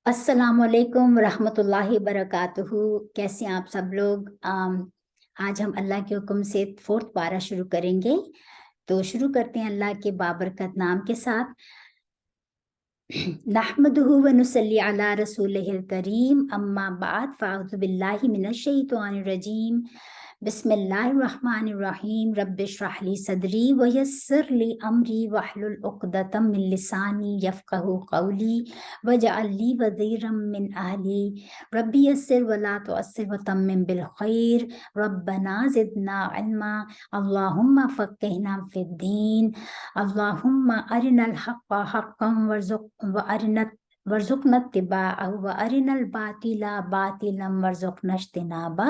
अस्सलाम वालेकुम रहमतुल्लाहि बरकातुहू। कैसे हैं आप सब लोग? आज हम अल्लाह के हुक्म से 4th पारा शुरू करेंगे। तो शुरू करते हैं अल्लाह के बाबरकत नाम के साथ। नहमदुहु व नुसल्ली अला रसूलिहिल करीम, अम्मा बाद, फ़अऊज़ु बिल्लाहि मिनश शैतानिर रजीम। बिस्मिल्लाहिर्रहमानिर्रहीम। रब्बिश्रह ली सदरी व यस्सिर ली अमरी वहलुल उक़दतम मिन लिसानी यफ़क़हू क़ौली वजअल ली वज़ीरम मिन अहली रब्बी यस्सिर वला तुअस्सिर वतम्मिम बिल खैर रब्बना ज़िदना इल्मा अल्लाहुम्मा फ़क़्क़िहना फ़िद्दीन अल्लाहुम्मा अरिनल हक़्क़ हक़्क़न वर्ज़ुक़ना इत्तिबाअहु व अरिनल बातिला बातिलन वर्ज़ुक़ना इज्तिनाबह।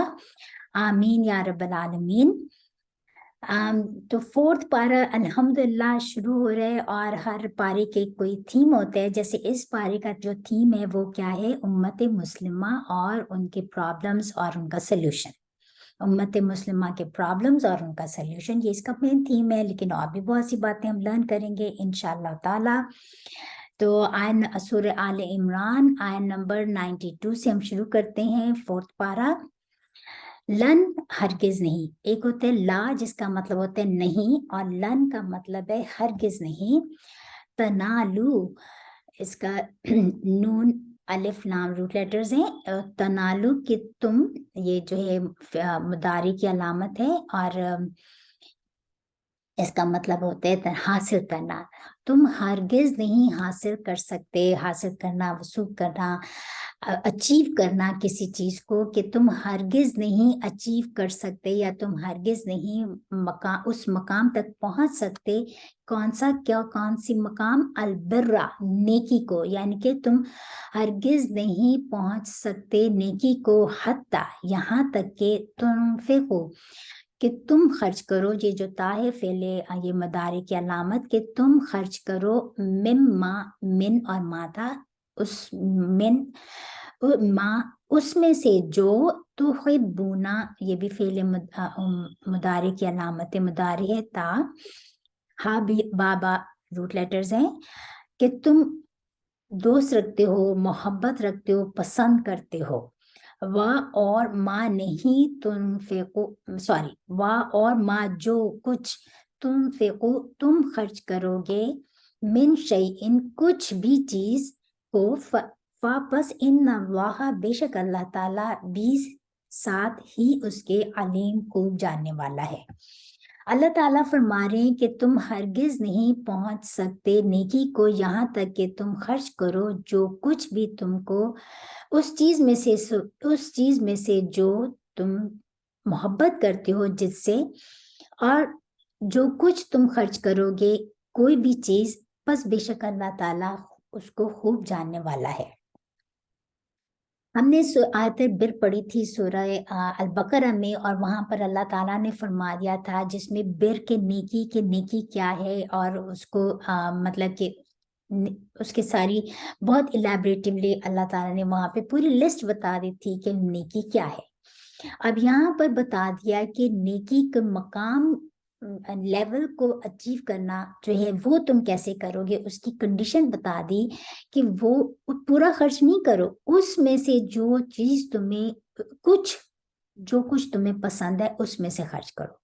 आमीन या रब्बल आलमीन। तो 4th पारा अल्हम्दुलिल्लाह शुरू हो रहा है और हर पारे के कोई थीम होता है। जैसे इस पारे का जो थीम है वो क्या है? उम्मत मुस्लिमा और उनके प्रॉब्लम्स और उनका सल्यूशन। उम्मत मुस्लिमा के प्रॉब्लम्स और उनका सल्यूशन, ये इसका मेन थीम है, लेकिन और भी बहुत सी बातें हम लर्न करेंगे इंशाअल्लाह ताला। तो आयन सूरह आले इमरान आयन नंबर 92 से हम शुरू करते हैं 4th पारा। लन हरगिज नहीं, एक होता है ला जिसका मतलब होता है नहीं, और लन का मतलब है हरगिज नहीं। तनालू, इसका नून अलिफ लाम रूट लेटर्स हैं। तनालु कि तुम, ये जो है मुदारी की अलामत है, और इसका मतलब होता है हासिल करना। तुम हरगिज नहीं हासिल कर सकते, हासिल करना, वसूल करना, अचीव करना किसी चीज को, कि तुम हरगिज नहीं अचीव कर सकते या तुम हरगिज नहीं उस मकाम तक पहुंच सकते। कौन सा, क्या, कौन सी मकाम? अलबिर्रा, नेकी को, यानी कि तुम हरगिज नहीं पहुंच सकते नेकी को, हत्ता, यहाँ तक के तुनफिकू, कि तुम खर्च करो। ये जो ता है फेले, ये मदारी की अलामत, कि तुम खर्च करो। मिम्मा, मिन और माता, उस मिन माँ, उसमें से जो, तुहिब्बूना, ये भी फेले मुदारी की अलामत मुदारी है। ता हा भी बाबा रूट लेटर्स हैं, कि तुम दोस्त रखते हो, मोहब्बत रखते हो, पसंद करते हो। वाह और माँ नहीं तुम फेको, सॉरी, वाह और माँ जो कुछ, तुम फेको तुम खर्च करोगे, मिन शैइन कुछ भी चीज को, वापस इन अल्लाह बेशक अल्लाह ताला भी साथ ही उसके अलीम खूब जानने वाला है। अल्लाह ताला फरमा रहे हैं कि तुम हरगिज नहीं पहुंच सकते नेकी को, यहाँ तक कि तुम खर्च करो जो कुछ भी तुमको उस चीज में से जो तुम मोहब्बत करते हो जिससे, और जो कुछ तुम खर्च करोगे कोई भी चीज, बस बेशक अल्लाह ताला उसको खूब जानने वाला है। हमने आयत बिर पढ़ी थी सूरह अल-बकरा में, और वहां पर अल्लाह ताला ने फरमा दिया था, जिसमें बिर के नेकी क्या है, और उसको मतलब कि उसके सारी बहुत इलेबरेटिवली अल्लाह ताला ने वहां पे पूरी लिस्ट बता दी थी कि नेकी क्या है। अब यहाँ पर बता दिया कि नेकी के मकाम लेवल को अचीव करना जो है वो तुम कैसे करोगे, उसकी कंडीशन बता दी कि वो पूरा खर्च नहीं करो, उसमें से जो चीज तुम्हें कुछ, जो कुछ तुम्हें पसंद है उसमें से खर्च करो,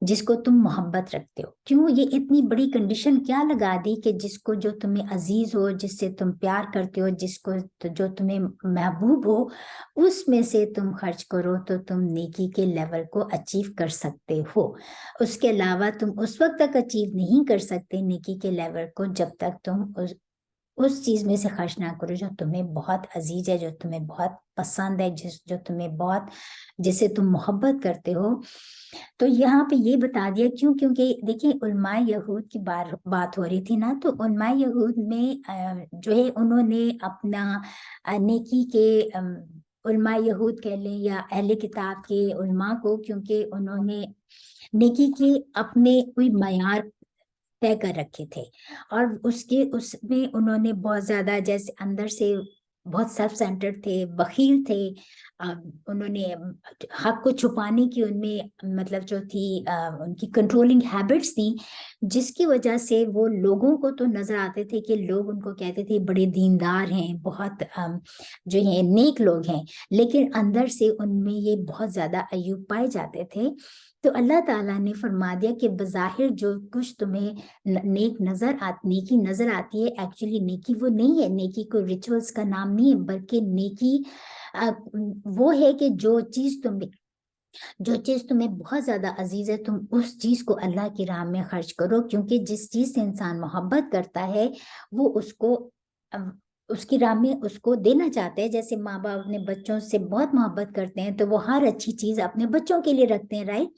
जिसको तुम मोहब्बत रखते हो। क्यों ये इतनी बड़ी कंडीशन क्या लगा दी कि जिसको, जो तुम्हें अजीज हो, जिससे तुम प्यार करते हो, जिसको जो तुम्हें महबूब हो, उसमें से तुम खर्च करो तो तुम नेकी के लेवल को अचीव कर सकते हो। उसके अलावा तुम उस वक्त तक अचीव नहीं कर सकते नेकी के लेवल को जब तक तुम उस चीज में से खर्च ना करो जो तुम्हें बहुत अजीज है, जो तुम्हें बहुत पसंद है, जो तुम्हें बहुत, जिसे तुम मोहब्बत करते हो। तो यहाँ पे ये बता दिया क्यों, क्योंकि देखिए उलमाए यहूद की बात हो रही थी ना, तो उलमाए यहूद में जो है उन्होंने अपना नेकी के उलमाए यहूद कह लें या अहले किताब के उलमा को, क्योंकि उन्होंने नेकी के अपने कोई मयार तय कर रखे थे, और उसमें उन्होंने बहुत ज्यादा, जैसे अंदर से बहुत सेल्फ सेंटर्ड थे, बखील थे, उन्होंने हक को छुपाने की उनमें मतलब जो थी उनकी कंट्रोलिंग हैबिट्स थी, जिसकी वजह से वो लोगों को तो नजर आते थे कि लोग उनको कहते थे बड़े दीनदार हैं, बहुत जो है नेक लोग हैं, लेकिन अंदर से उनमें ये बहुत ज्यादा अय्यूब पाए जाते थे। तो अल्लाह ताला ने फरमा दिया कि बज़ाहिर जो कुछ तुम्हें नेकी नजर आती है, एक्चुअली नेकी वो नहीं है, नेकी को रिचुअल्स का नाम नहीं है, बल्कि नेकी वो है कि जो चीज तुम्हें बहुत ज्यादा अजीज है, तुम उस चीज को अल्लाह की राह में खर्च करो, क्योंकि जिस चीज से इंसान मोहब्बत करता है वो उसको उसकी राह में उसको देना चाहते हैं। जैसे माँ बाप अपने बच्चों से बहुत मोहब्बत करते हैं तो वो हर अच्छी चीज अपने बच्चों के लिए रखते हैं, राइट।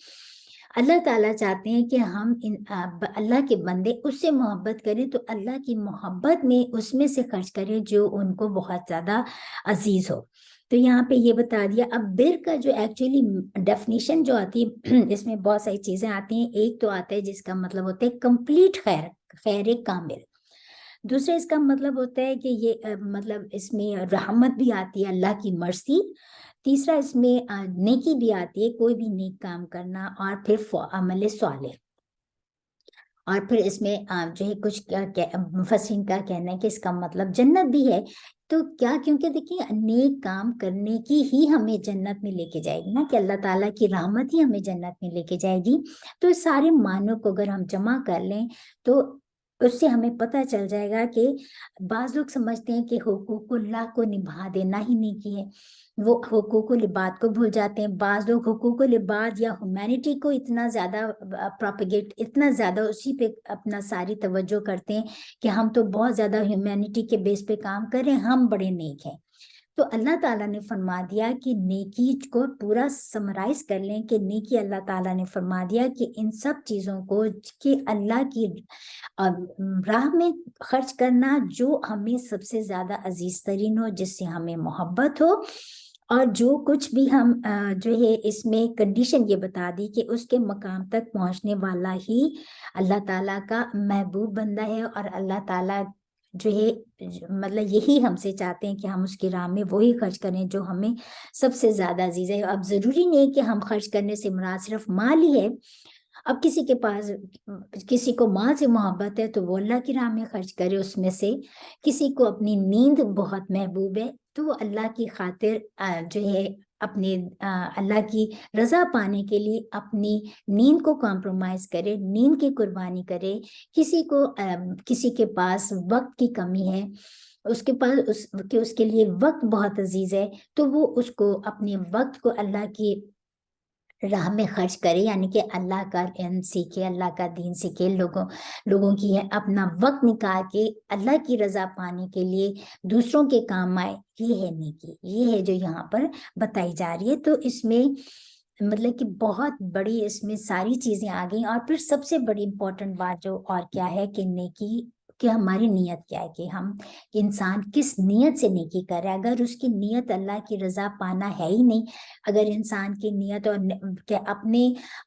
अल्लाह ताला चाहते हैं कि हम अल्लाह के बंदे उससे मोहब्बत करें, तो अल्लाह की मोहब्बत में उसमें से खर्च करें जो उनको बहुत ज्यादा अजीज हो। तो यहाँ पे ये बता दिया। अब बिर का जो एक्चुअली डेफिनेशन जो आती है इसमें बहुत सारी चीजें आती हैं। एक तो आता है जिसका मतलब होता है कंप्लीट खैर, खैर कामिल। दूसरा इसका मतलब होता है कि ये मतलब इसमें रहमत भी आती है, अल्लाह की मर्सी। तीसरा इसमें नेकी भी आती है, कोई भी नेक काम करना। और फिर अमल सालेह। और फिर इसमें जो है कुछ मुफस्सिरीन का कहना है कि इसका मतलब जन्नत भी है। तो क्या, क्योंकि देखिए नेक काम करने की ही हमें जन्नत में लेके जाएगी ना, कि अल्लाह ताला की रहमत ही हमें जन्नत में लेके जाएगी। तो इस सारे मानों को अगर हम जमा कर लें तो उससे हमें पता चल जाएगा कि बाज लोग समझते हैं कि हुकूकुल्लाह को निभा देना ही नेकी है, वो हुकूकुल इबाद को भूल जाते हैं। बाज लोग हुकूकुल इबाद या ह्यूमैनिटी को इतना ज्यादा प्रोपेगेट, इतना ज्यादा उसी पे अपना सारी तवज्जो करते हैं कि हम तो बहुत ज्यादा ह्यूमैनिटी के बेस पे काम कर रहे हैं, हम बड़े नेक हैं। तो अल्लाह ताला ने फरमा दिया कि नेकी को पूरा समराइज कर लें कि नेकी अल्लाह ताला ने फरमा दिया कि इन सब चीजों को कि अल्लाह की राह में खर्च करना जो हमें सबसे ज्यादा अजीज तरीन हो, जिससे हमें मोहब्बत हो। और जो कुछ भी हम जो है इसमें कंडीशन ये बता दी कि उसके मकाम तक पहुंचने वाला ही अल्लाह ताला का महबूब बंदा है। और अल्लाह ताला जो है मतलब यही हमसे चाहते हैं कि हम उसकी राह में वही खर्च करें जो हमें सबसे ज्यादा अजीज है। अब जरूरी नहीं कि हम खर्च करने से मुराद सिर्फ माल ही है। अब किसी के पास, किसी को माल से मोहब्बत है तो वो अल्लाह की राह में खर्च करे उसमें से। किसी को अपनी नींद बहुत महबूब है तो वो अल्लाह की खातिर जो है अपने अल्लाह की रजा पाने के लिए अपनी नींद को कॉम्प्रोमाइज करे, नींद की कुर्बानी करे। किसी के पास वक्त की कमी है, उसके पास उसके लिए वक्त बहुत अजीज है, तो वो उसको अपने वक्त को अल्लाह की राह में खर्च करे, यानी कि अल्लाह का इल्म सीखे, अल्लाह का दीन सीखे, लोगों की है अपना वक्त निकाल के अल्लाह की रजा पाने के लिए दूसरों के काम आए। ये है नेकी, ये है जो यहाँ पर बताई जा रही है। तो इसमें मतलब कि बहुत बड़ी इसमें सारी चीजें आ गई। और फिर सबसे बड़ी इंपॉर्टेंट बात जो और क्या है कि नेकी कि हमारी नीयत क्या है, कि इंसान किस नीयत से नेकी करे। अगर उसकी नीयत अल्लाह की रजा पाना है ही नहीं, अगर इंसान की नीयत और के अपने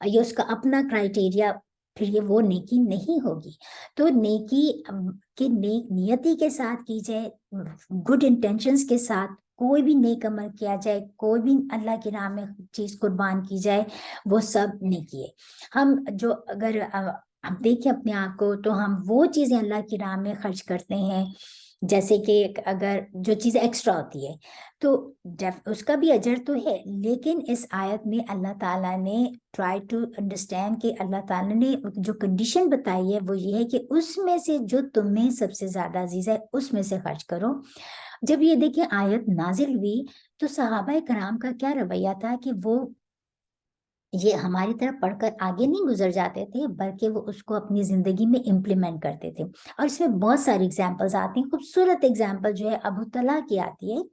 ये उसका अपना क्राइटेरिया, फिर ये वो नेकी नहीं होगी। तो नेकी की नेक नियति के साथ की जाए, गुड इंटेंशंस के साथ कोई भी नेक अमल किया जाए, कोई भी अल्लाह की राह में चीज कुर्बान की जाए, वो सब नेकी है। हम जो अगर हम देखें अपने आप को तो हम वो चीजें अल्लाह की राह में खर्च करते हैं, जैसे कि अगर जो चीज एक्स्ट्रा होती है तो उसका भी अजर तो है। लेकिन इस आयत में अल्लाह ताला ने ट्राई टू अंडरस्टैंड कि अल्लाह ताला ने जो कंडीशन बताई है वो ये है कि उसमें से जो तुम्हें सबसे ज्यादा अजीज है उसमें से खर्च करो। जब ये देखिए आयत नाजिल हुई तो सहाबा कराम का क्या रवैया था कि वो ये हमारी तरफ पढ़कर आगे नहीं गुजर जाते थे, बल्कि वो उसको अपनी जिंदगी में इम्प्लीमेंट करते थे। और इसमें बहुत सारी एग्जाम्पल्स आती हैं। खूबसूरत एग्जाम्पल जो है अबू तला की आती है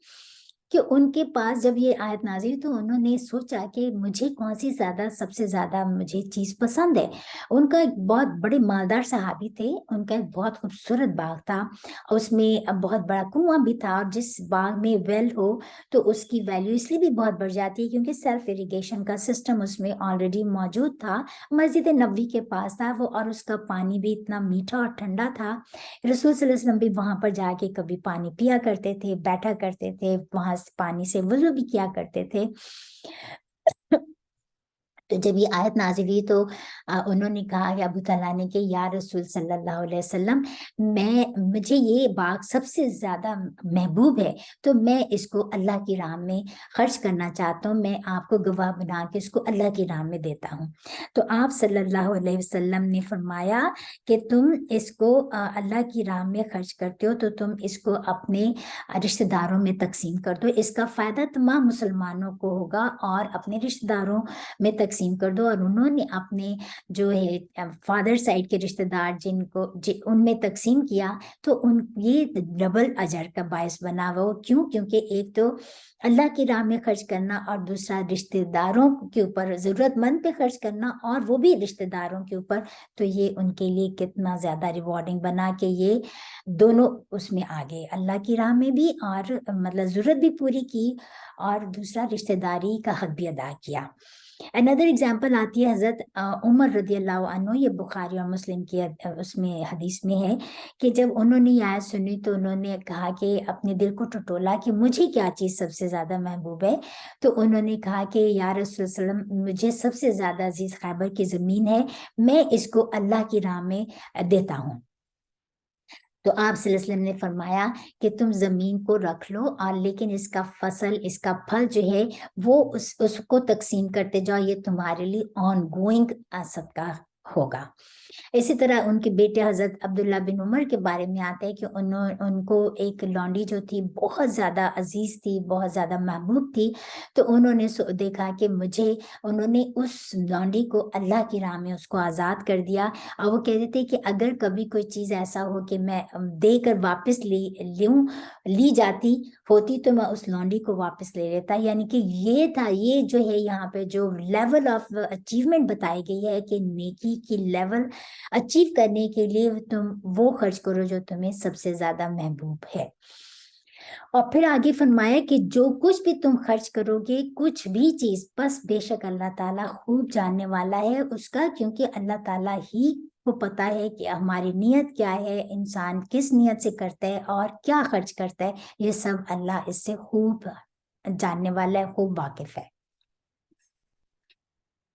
کہ ان کے پاس جب یہ آیت نازل تو انہوں نے سوچا کہ مجھے کون سی سب سے زیادہ مجھے چیز پسند ہے. ان کا ایک بہت بڑے مالدار صحابی تھے, ان کا ایک بہت خوبصورت باغ تھا, اس میں بہت بڑا کنواں بھی تھا, اور جس باغ میں ویل ہو تو اس کی ویلیو اس لیے بھی بہت بڑھ جاتی ہے کیونکہ سیلف اریگیشن کا سسٹم اس میں آلریڈی موجود تھا, مسجد نبوی کے پاس تھا وہ, اور اس کا پانی بھی اتنا میٹھا اور ٹھنڈا تھا. رسول صلی اللہ علیہ وسلم بھی وہاں پر جا کے کبھی پانی پیا کرتے تھے, بیٹھا کرتے تھے, وہاں پانی سے وضو بھی کیا کرتے تھے. تو جب یہ آیت نازل ہوئی تو انہوں نے کہا کہ ابو طلحہ نے کہ یا رسول صلی اللہ علیہ وسلم, مجھے یہ باغ سب سے زیادہ محبوب ہے, تو میں اس کو اللہ کی راہ میں خرچ کرنا چاہتا ہوں, میں آپ کو گواہ بنا کے اس کو اللہ کی راہ میں دیتا ہوں. تو آپ صلی اللہ علیہ وسلم نے فرمایا کہ تم اس کو اللہ کی راہ میں خرچ کرتے ہو تو تم اس کو اپنے رشتہ داروں میں تقسیم کر دو, اس کا فائدہ تمام مسلمانوں کو ہوگا, اور اپنے رشتہ داروں میں تقسیم کر دو. اور انہوں نے اپنے جو ہے فادر سائڈ کے رشتہ دار ان میں تقسیم کیا تو یہ ڈبل اجر کا باعث بنا. وہ کیونکہ ایک تو اللہ کی راہ میں خرچ کرنا, اور دوسرا رشتہ داروں کے اوپر, ضرورت مند پہ خرچ کرنا, اور وہ بھی رشتہ داروں کے اوپر. تو یہ ان کے لیے کتنا زیادہ ریوارڈنگ بنا کہ یہ دونوں اس میں آگے, اللہ کی راہ میں بھی اور مطلب ضرورت بھی پوری کی, اور دوسرا رشتہ داری کا حق بھی ادا کیا. another example آتی ہے حضرت عمر رضی اللہ عنہ, یہ بخاری اور مسلم کی اس میں حدیث میں ہے کہ جب انہوں نے یہ آیت سنی تو انہوں نے کہا کہ اپنے دل کو ٹٹولا کہ مجھے کیا چیز سب سے زیادہ محبوب ہے. تو انہوں نے کہا کہ یا رسول اللہ علیہ وسلم, مجھے سب سے زیادہ عزیز خیبر کی زمین ہے, میں اس کو اللہ کی راہ میں دیتا ہوں. تو آپ صلی اللہ علیہ وسلم نے فرمایا کہ تم زمین کو رکھ لو, اور لیکن اس کا فصل, اس کا پھل جو ہے وہ اس کو تقسیم کرتے جاؤ, یہ تمہارے لیے آن گوئنگ صدقہ ہوگا. اسی طرح ان کے بیٹے حضرت عبداللہ بن عمر کے بارے میں آتا ہے کہ ان کو ایک لونڈی جو تھی بہت زیادہ عزیز تھی, بہت زیادہ محبوب تھی. تو انہوں نے دیکھا کہ انہوں نے اس لونڈی کو اللہ کی راہ میں اس کو آزاد کر دیا, اور وہ کہتے تھے کہ اگر کبھی کوئی چیز ایسا ہو کہ میں دے کر واپس لی جاتی ہوتی تو میں اس لونڈی کو واپس لے لیتا. یعنی کہ یہ تھا, یہ جو ہے یہاں پہ جو لیول آف اچیومنٹ بتائی گئی ہے کہ نیکی کی لیول اچیو کرنے کے لیے تم وہ خرچ کرو جو تمہیں سب سے زیادہ محبوب ہے. اور پھر آگے فرمایا کہ جو کچھ بھی تم خرچ کرو گے, کچھ بھی چیز, بس بے شک اللہ تعالیٰ خوب جاننے والا ہے اس کا, کیونکہ اللہ تعالیٰ ہی کو پتا ہے کہ ہماری نیت کیا ہے, انسان کس نیت سے کرتا ہے اور کیا خرچ کرتا ہے, یہ سب اللہ اس سے خوب جاننے والا ہے, خوب واقف ہے.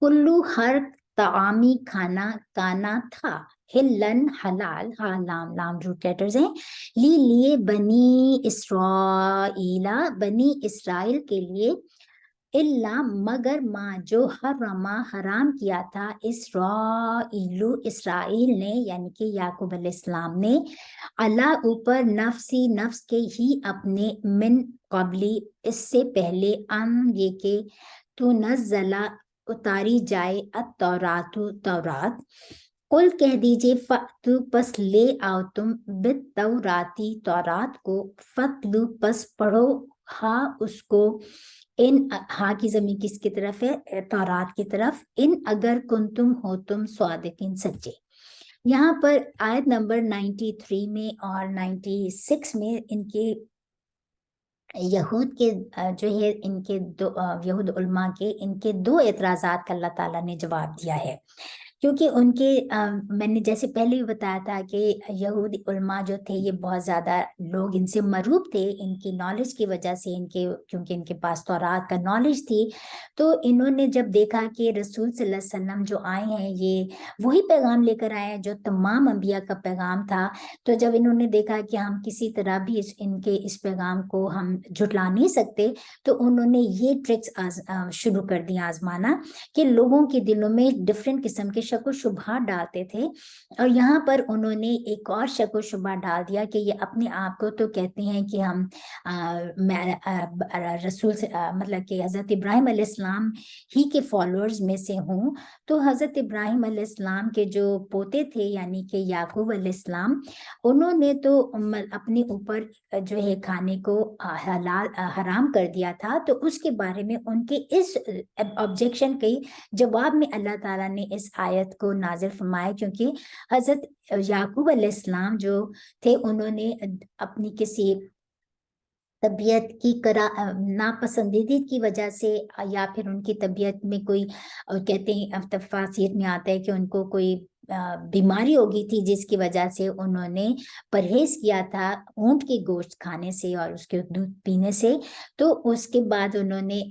کلو ہر طعامی کھانا کانا تھا, ہلن حلال, لام روٹ لیٹرز ہیں, لیے بنی اسرائیل, بنی اسرائیل کے لیے, اللہ مگر ماں جو حرام کیا تھا, اسرائیل نے یعنی کہ یعقوب علیہ السلام نے, اللہ اوپر نفس کے ہی اپنے, من قبلی اس سے پہلے, ان یہ کہ تو نزلہ اتاری جائے, تورات, قل کہہ دیجئے, فَأْتُوا پس لے آؤ تم, بالتوراتی تورات کو, فَتْلُو پس پڑھو, ہاں اس کو, ان ہاں کی ضمیر کس کی طرف ہے, تورات کی طرف, ان اگر کنتم ہو تم صادقین سچے. یہاں پر آیت نمبر 93 میں اور 96 میں ان کے یہود کے جو ہے ان کے یہود علماء کے ان کے دو اعتراضات کا اللہ تعالیٰ نے جواب دیا ہے. کیونکہ ان کے میں نے جیسے پہلے بھی بتایا تھا کہ یہودی علماء جو تھے یہ بہت زیادہ لوگ ان سے مروب تھے, ان کی نالج کی وجہ سے, کیونکہ ان کے پاس تورات کا نالج تھی. تو انہوں نے جب دیکھا کہ رسول صلی اللہ علیہ وسلم جو آئے ہیں یہ وہی پیغام لے کر آئے ہیں جو تمام انبیاء کا پیغام تھا, تو جب انہوں نے دیکھا کہ ہم کسی طرح بھی ان کے اس پیغام کو ہم جھٹلا نہیں سکتے, تو انہوں نے یہ ٹرکس شروع کر دیا آزمانا کہ لوگوں کے دلوں میں ڈفرینٹ قسم کے शक व शुबहा डालते थे, और यहाँ पर उन्होंने एक और शक व शुबहा डाल दिया कि ये अपने आप को तो कहते हैं कि हम रसूल से मतलब कि हज़रत इब्राहिम अलैहिस्सलाम ही के फॉलोअर्स में से हूँ। तो हज़रत इब्राहिम अलैहिस्सलाम के जो पोते थे यानी कि याकूब अलैहिस्सलाम, उन्होंने तो अपने ऊपर जो है खाने को हराम कर दिया था। तो उसके बारे में उनके इस ऑब्जेक्शन के जवाब में अल्लाह ताला ने इस आयत को नाजिल फरमाया, क्योंकि हजरत याकूब अलैहिस्सलाम जो थे उन्होंने अपनी किसी तबीयत की नापसंदीदी की वजह से या फिर उनकी तबीयत में कोई कहते हैं तफासिर में आता है कि उनको कोई बीमारी हो गई थी जिसकी वजह से उन्होंने परहेज किया था ऊंट के गोश्त खाने से और उसके दूध पीने से। तो उसके बाद उन्होंने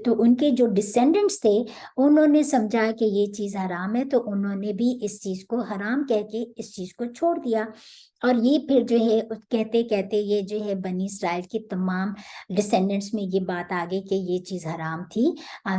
तो उनके जो डिसेंडेंट्स थे उन्होंने समझा कि ये चीज हराम है, तो उन्होंने भी इस चीज को हराम कह के इस चीज को छोड़ दिया। और ये फिर जो है कहते कहते ये जो है बनी इसराइल की तमाम डिसेंडेंट्स में ये बात आ गई कि ये चीज हराम थी।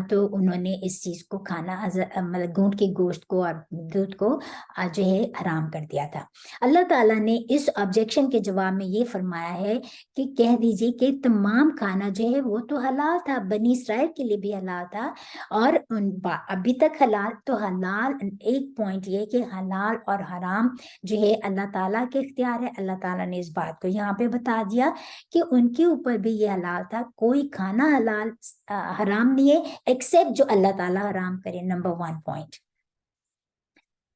तो उन्होंने इस चीज को खाना मतलब ऊंट के गोश्त को और दूध को जो है हराम कर दिया था। अल्लाह ताला ने इस ऑब्जेक्शन के जवाब में ये फरमाया है कि कह दीजिए कि तमाम खाना जो है वो तो हलाल था, बनी इसराइल के लिए भी हलाल था और अभी तक हलाल। तो हलाल एक पॉइंट ये कि हलाल और हराम जो है अल्लाह ताला के इख्तियार है। अल्लाह ताला ने इस बात को यहाँ पे बता दिया कि उनके ऊपर भी ये हलाल था, कोई खाना हलाल हराम नहीं है एक्सेप्ट जो अल्लाह ताला हराम करे। Number 1 point.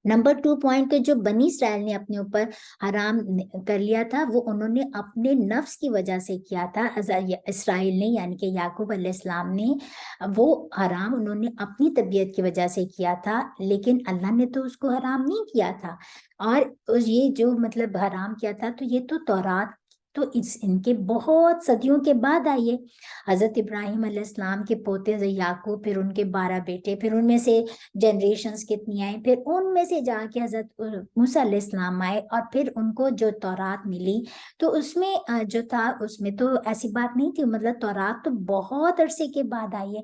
नंबर 2 पॉइंट के जो बनी इसराइल ने अपने ऊपर हराम कर लिया था वो उन्होंने अपने नफ्स की वजह से किया था। इसराइल ने यानी कि याकूब अलैहिस्सलाम ने वो हराम उन्होंने अपनी तबीयत की वजह से किया था, लेकिन अल्लाह ने तो उसको हराम नहीं किया था। और ये जो मतलब हराम किया था तो ये तो तौरात तो इनके बहुत सदियों के बाद आई है। हजरत इब्राहिम अलैहिस्सलाम के पोते याकूब, फिर उनके 12 बेटे, फिर उनमें से जनरेशन्स कितनी आई, फिर उनमें से जाके हजरत मूसा अलैहिस्सलाम आए और फिर उनको जो तौरात मिली तो उसमें जो था उसमें तो ऐसी बात नहीं थी, मतलब तौरात तो बहुत अरसे के बाद आई है।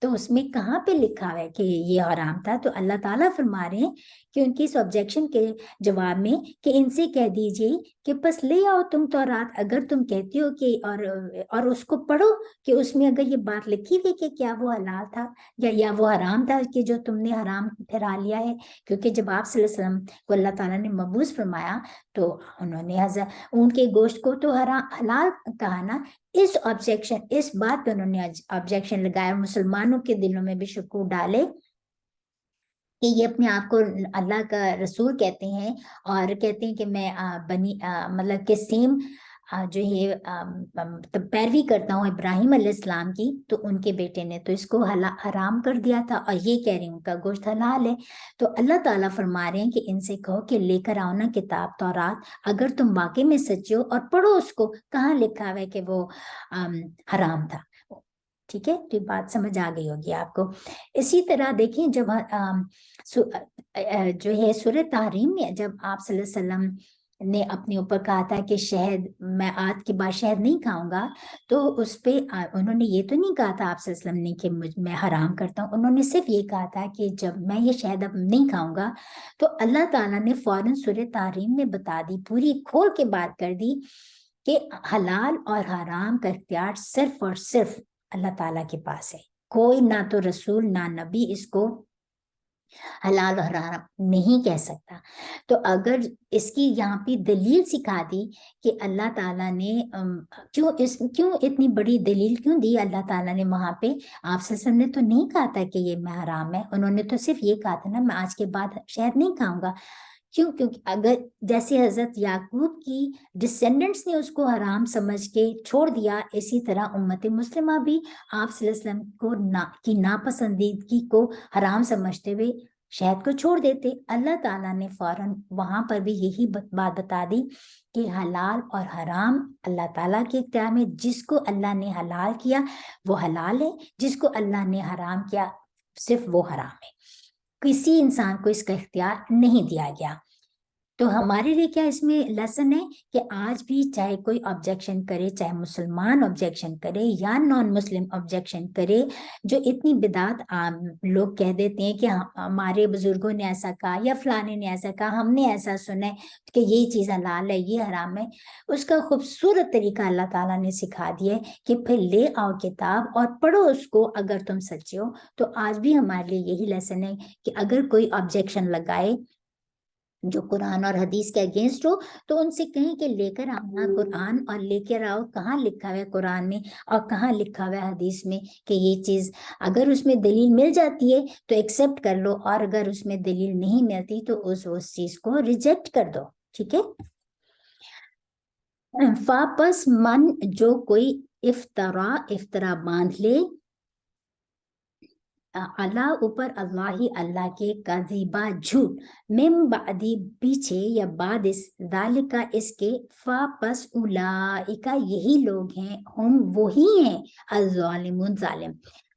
तो उसमें कहाँ पे लिखा है कि ये हराम था? तो अल्लाह ताला फरमा रहे हैं कि उनकी इस ऑब्जेक्शन के जवाब में कि इनसे कह दीजिए कि बस ले आओ तुम तौरात, अगर तुम कहती हो कि और उसको पढ़ो कि उसमें अगर ये बात लिखी हुई कि क्या वो हलाल था या वो हराम था कि जो तुमने हराम ठहरा लिया है। क्योंकि जब आप सल्लल्लाहु अलैहि वसल्लम को अल्लाह ताला ने मबूस फरमाया तो उन्होंने ऊंट के गोश्त को तो हलाल कहा ना। इस बात पे उन्होंने ऑब्जेक्शन लगाया। मुसलमानों के दिलों में भी शकूक डाले कि ये अपने आप को अल्लाह का रसूल कहते हैं और कहते हैं कि मैं मतलब के सेम जो है तो पैरवी करता हूँ इब्राहिम अलैहिस्सलाम की। तो उनके बेटे ने तो इसको हराम कर दिया था और ये कह रहे हैं उनका गोश्त हलाल है। तो अल्लाह ताला फरमा रहे हैं कि इनसे कहो कि लेकर आओ ना किताब तौरात, अगर तुम वाकई में सच्चे हो और पढ़ो उसको, कहाँ लिखा हुआ है कि वो हराम था। ठीक है, तो ये बात समझ आ गई होगी आपको। इसी तरह देखिए जब जो है सूरह तहरीम में जब आप सल्लल्लाहु अलैहि वसल्लम ने अपने ऊपर कहा था कि शहद, मैं आज के बाद शहद नहीं खाऊंगा, तो उस पे उन्होंने ये तो नहीं कहा था आप सल्लल्लाहु अलैहि वसल्लम ने कि मैं हराम करता हूँ। उन्होंने सिर्फ ये कहा था कि जब मैं ये शहद अब नहीं खाऊंगा, तो अल्लाह ताला ने फौरन सूरह तहरीम में बता दी, पूरी खोल के बात कर दी कि हलाल और हराम का इख्तियार सिर्फ और सिर्फ अल्लाह ताला के पास है। कोई ना तो रसूल ना नबी इसको हलाल और हराम नहीं कह सकता। तो अगर इसकी यहाँ पे दलील सिखा दी कि अल्लाह ताला ने क्यों इतनी बड़ी दलील क्यों दी अल्लाह ताला ने वहां पे? आप सल्लल्लाहु ने तो नहीं कहा था कि ये मैं हराम है, उन्होंने तो सिर्फ ये कहा था ना मैं आज के बाद शहद नहीं खाऊंगा। क्यों? क्योंकि अगर जैसे हजरत याकूब की डिसेंडेंट्स ने उसको हराम समझ के छोड़ दिया, इसी तरह उम्मत मुस्लिमा भी आप सल्लल्लाहु अलैहि वसल्लम को की नापसंदीदगी को हराम समझते हुए शहद को छोड़ देते। अल्लाह ताला ने फौरन वहां पर भी यही बात बता दी कि हलाल और हराम अल्लाह ताला के इख्तियार में, जिसको अल्लाह ने हलाल किया वो हलाल है, जिसको अल्लाह ने हराम किया सिर्फ वो हराम है। किसी इंसान को इसका इख्तियार नहीं दिया गया। तो हमारे लिए क्या इसमें लेसन है कि आज भी चाहे कोई ऑब्जेक्शन करे, चाहे मुसलमान ऑब्जेक्शन करे या नॉन मुस्लिम ऑब्जेक्शन करे, जो इतनी बिदात लोग कह देते हैं कि हमारे बुजुर्गों ने ऐसा कहा या फलाने ने ऐसा कहा, हमने ऐसा सुना है कि ये चीज़ हलाल है, ये हराम है, उसका खूबसूरत तरीका अल्लाह ताला ने सिखा दिया है कि फिर ले आओ किताब और पढ़ो उसको, अगर तुम सच्चे हो। तो आज भी हमारे लिए यही लेसन है कि अगर कोई ऑब्जेक्शन लगाए जो कुरान और हदीस के अगेंस्ट हो, तो उनसे कहें कि लेकर आना कुरान और लेकर आओ कहाँ लिखा हुआ है कुरान में और कहाँ लिखा हुआ है हदीस में कि ये चीज, अगर उसमें दलील मिल जाती है तो एक्सेप्ट कर लो, और अगर उसमें दलील नहीं मिलती तो उस चीज को रिजेक्ट कर दो। ठीक है। वापस मन जो कोई इफ्तरा बांध ले अल्लाह ऊपर, अल्लाह ही अल्लाह के, कज़ीबा झूठ, मिम बादी पीछे या बाद इस दालिका इसके, फापस उलाइका यही लोग हैं, हम वही हैं, अज़्ज़ालिमून जालिम।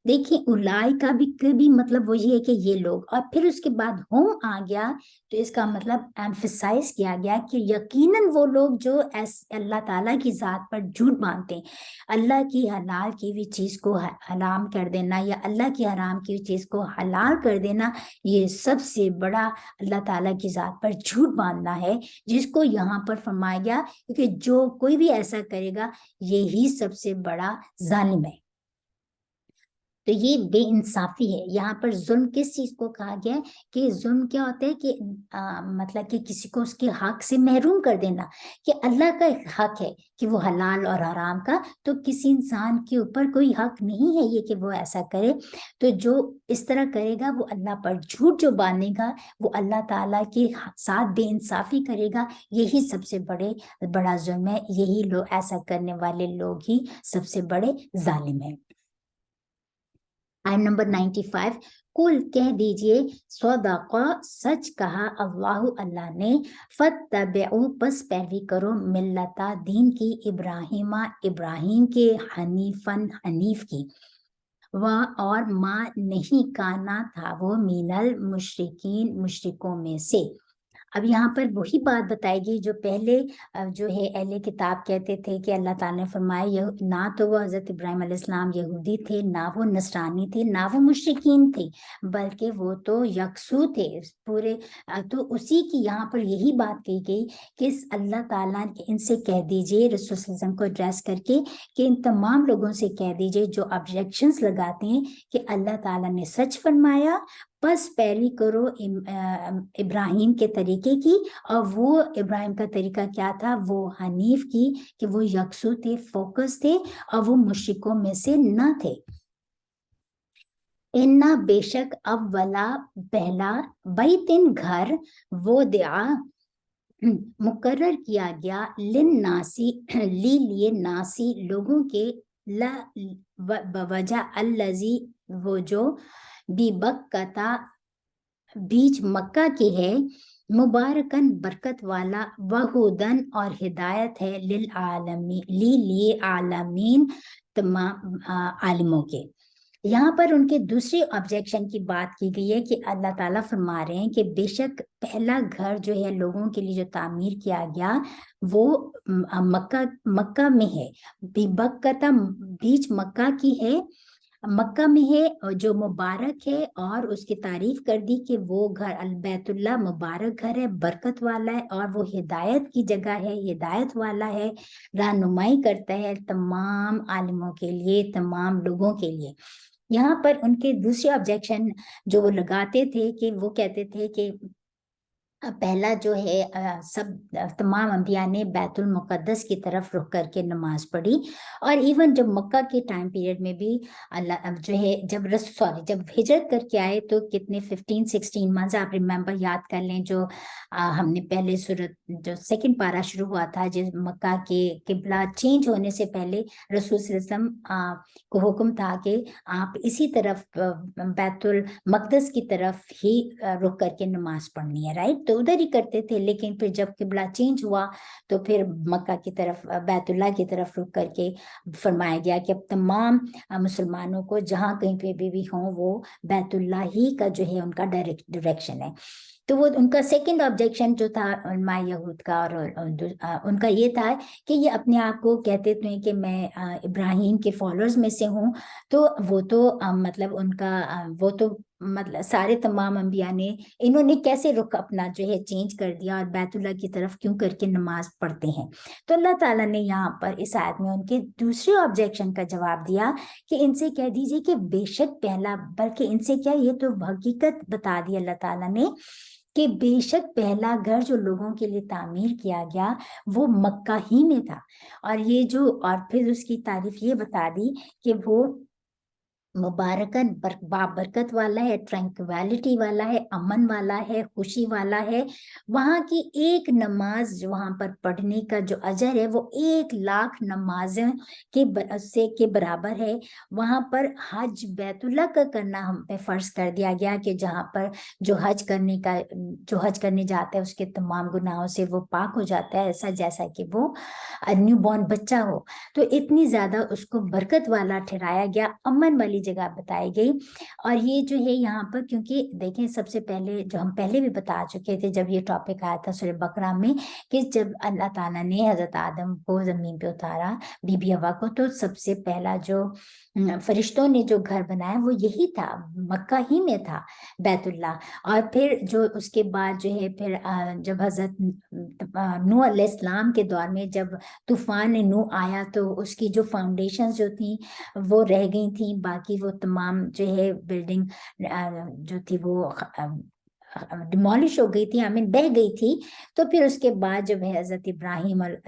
देखिए उलाई का भी मतलब वही है कि ये लोग, और फिर उसके बाद हम आ गया, तो इसका मतलब एम्फसाइज किया गया कि यकीनन वो लोग जो अल्लाह ताला की जात पर झूठ बांधते हैं, अल्लाह की हलाल की हुई चीज को हराम कर देना या अल्लाह की हराम की हुई चीज को हलाल कर देना, ये सबसे बड़ा अल्लाह ताला की जात पर झूठ बांधना है, जिसको यहाँ पर फरमाया गया क्योंकि जो कोई भी ऐसा करेगा यही सबसे बड़ा जालिम है। तो ये बेइंसाफी है। यहाँ पर जुल्म किस चीज को कहा गया है कि जुल्म क्या होता है कि मतलब कि किसी को उसके हक से महरूम कर देना, कि अल्लाह का हक है कि वो हलाल और हराम का, तो किसी इंसान के ऊपर कोई हक नहीं है ये कि वो ऐसा करे। तो जो इस तरह करेगा वो अल्लाह पर झूठ जो बांधेगा, वो अल्लाह ताला के साथ बेइंसाफी करेगा, यही सबसे बड़ा जुल्म है। यही लोग, ऐसा करने वाले लोग ही सबसे बड़े जालिम है। आयत नंबर 95, कुल कह दीजिए, सदाका सच कहा, अल्लाह अल्लाह ने, फत्तबिउ बस पैरवी करो, मिल्लता दीन की, इब्राहिम के, हनीफन हनीफ की, वह और माँ नहीं काना था वो मिनल मुशरिकीन मुशरिकों में से। अब यहाँ पर वही बात बताएगी जो पहले जो है अहले किताब कहते थे कि अल्लाह ताला ने फरमाया, ना तो वो हजरत इब्राहिम अलैहिस्सलाम यहूदी थे, ना वो नसरानी थे, ना वो मुशरिकीन थे, बल्कि वो तो यकसू थे पूरे। तो उसी की यहाँ पर यही बात कही गई कि अल्लाह ताला इनसे कह दीजिए, रसूल सल्लल्लाहु अलैहि वसल्लम को एड्रेस करके, कि इन तमाम लोगों से कह दीजिए जो ऑब्जेक्शंस लगाते हैं कि अल्लाह ताला ने सच फरमाया, बस पैरवी करो इब्राहिम के तरीके की। और वो इब्राहिम का तरीका क्या था, वो हनीफ की, कि वो यकसू थे, फोकस थे, और वो मुश्रिकों में से न थे। इन्ना बेशक अव्वला पहला, बैतिन घर, वो दिया मुकर्रर किया गया, लिन नासी लिए नासी लोगों के, ला बवजा अल्लजी वो जो बिबक्कता बीच मक्का के है, मुबारकन बरकत वाला, वहुदन और हिदायत है, लिल आलमी लिए आलमीन तमाम आलिमों के। यहाँ पर उनके दूसरे ऑब्जेक्शन की बात की गई है कि अल्लाह ताला फरमा रहे हैं कि बेशक पहला घर जो है लोगों के लिए जो तामीर किया गया वो मक्का में है, बिबक्कता बीच मक्का की है, मक्का में है, और जो मुबारक है, और उसकी तारीफ कर दी कि वो घर अल बैतुल्लाह मुबारक घर है, बरकत वाला है, और वो हिदायत की जगह है, हिदायत वाला है, रहनुमाई करता है तमाम आलिमों के लिए, तमाम लोगों के लिए। यहाँ पर उनके दूसरे ऑब्जेक्शन जो वो लगाते थे कि वो कहते थे कि पहला जो है सब तमाम अंबिया ने बैतुल मुकद्दस की तरफ रुख करके नमाज पढ़ी, और इवन जब मक्का के टाइम पीरियड में भी अल्लाह जो है जब हिजरत करके आए तो कितने 15-16 मंथ्स आप रिमेम्बर याद कर लें, जो हमने पहले सूरत जो सेकंड पारा शुरू हुआ था, जिस मक्का के किबला चेंज होने से पहले रसूल सल्लल्लाहु अलैहि वसल्लम को हुक्म था कि आप इसी तरफ बैतुल मकदस की तरफ ही रुख करके नमाज पढ़नी है, राइट। तो उधर ही करते थे, लेकिन फिर जब किबला चेंज हुआ तो फिर मक्का की तरफ, बैतुल्लाह की तरफ रुक करके फरमाया गया कि अब तमाम मुसलमानों को जहाँ कहीं पे भी हों वो बैतुल्लाह ही का जो है उनका डायरेक्शन है। तो वो उनका सेकंड ऑब्जेक्शन जो था उलमा यहूद का, और उनका ये था कि ये अपने आप को कहते थे कि मैं इब्राहिम के फॉलोअर्स में से हूँ, तो वो तो मतलब उनका वो तो मतलब सारे तमाम अंबिया ने, इन्होंने कैसे रुख अपना जो है चेंज कर दिया और बैतुल्लाह की तरफ क्यों करके नमाज पढ़ते हैं। तो अल्लाह ताला ने यहाँ पर इस आयत में उनके दूसरे ऑब्जेक्शन का जवाब दिया कि इनसे कह दीजिए कि बेशक पहला, बल्कि इनसे क्या, ये तो हकीकत बता दी अल्लाह ताला ने कि बेशक पहला घर जो लोगों के लिए तामीर किया गया वो मक्का ही में था। और ये जो, और फिर उसकी तारीफ ये बता दी कि वो मुबारकन बाबरकत वाला है, ट्रैंक्विलिटी वाला है, अमन वाला है, खुशी वाला है। वहाँ की एक नमाज जो वहाँ पर पढ़ने का जो अजर है वो 1 लाख नमाजें के बराबर है। वहाँ पर हज बैतुल्लाह का करना हम पे फर्ज कर दिया गया कि जहाँ पर जो हज करने जाता है उसके तमाम गुनाहों से वो पाक हो जाता है, ऐसा जैसा कि वो न्यू बॉर्न बच्चा हो। तो इतनी ज्यादा उसको बरकत वाला ठहराया गया, अमन वाली जगह बताई गई। और ये जो है यहाँ पर, क्योंकि देखें सबसे पहले जो हम पहले भी बता चुके थे जब ये टॉपिक आया था सूरह बकरा में, कि जब अल्लाह ताला ने हजरत आदम को जमीन पे उतारा, बीबी हवा को, तो सबसे पहला जो फरिश्तों ने जो घर बनाया वो यही था, मक्का ही में था, बैतुल्लाह। और फिर जो उसके बाद जो है फिर जब हजरत नूह अलैहिस्सलाम के दौर में जब तूफान नूह आया तो उसकी जो फाउंडेशन जो थी वो रह गई थी, बाकी वो तमाम जो है बिल्डिंग जो थी वो डिमोलिश हो गई थी, आई मीन बह गई थी। तो फिर उसके बाद जब हजरत इब्राहिम और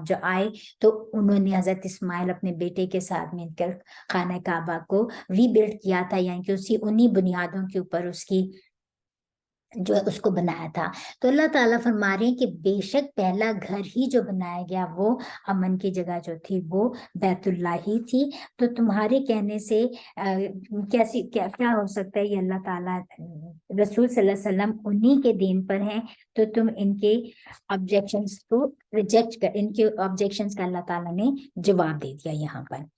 जो आए तो उन्होंने हजरत इस्माइल अपने बेटे के साथ मिलकर खाना काबा को रीबिल्ड किया था, यानी कि उसी उन्हीं बुनियादों के ऊपर उसकी जो है उसको बनाया था। तो अल्लाह ताला फरमा रहे हैं कि बेशक पहला घर ही जो बनाया गया वो अमन की जगह जो थी वो बैतुल्लाह ही थी। तो तुम्हारे कहने से कैसी क्या क्या हो सकता है, ये अल्लाह ताला रसूल सल्लल्लाहु अलैहि वसल्लम उन्हीं के दीन पर हैं, तो तुम इनके ऑब्जेक्शंस को रिजेक्ट कर, इनके ऑब्जेक्शंस का अल्लाह ताला ने जवाब दे दिया यहाँ पर।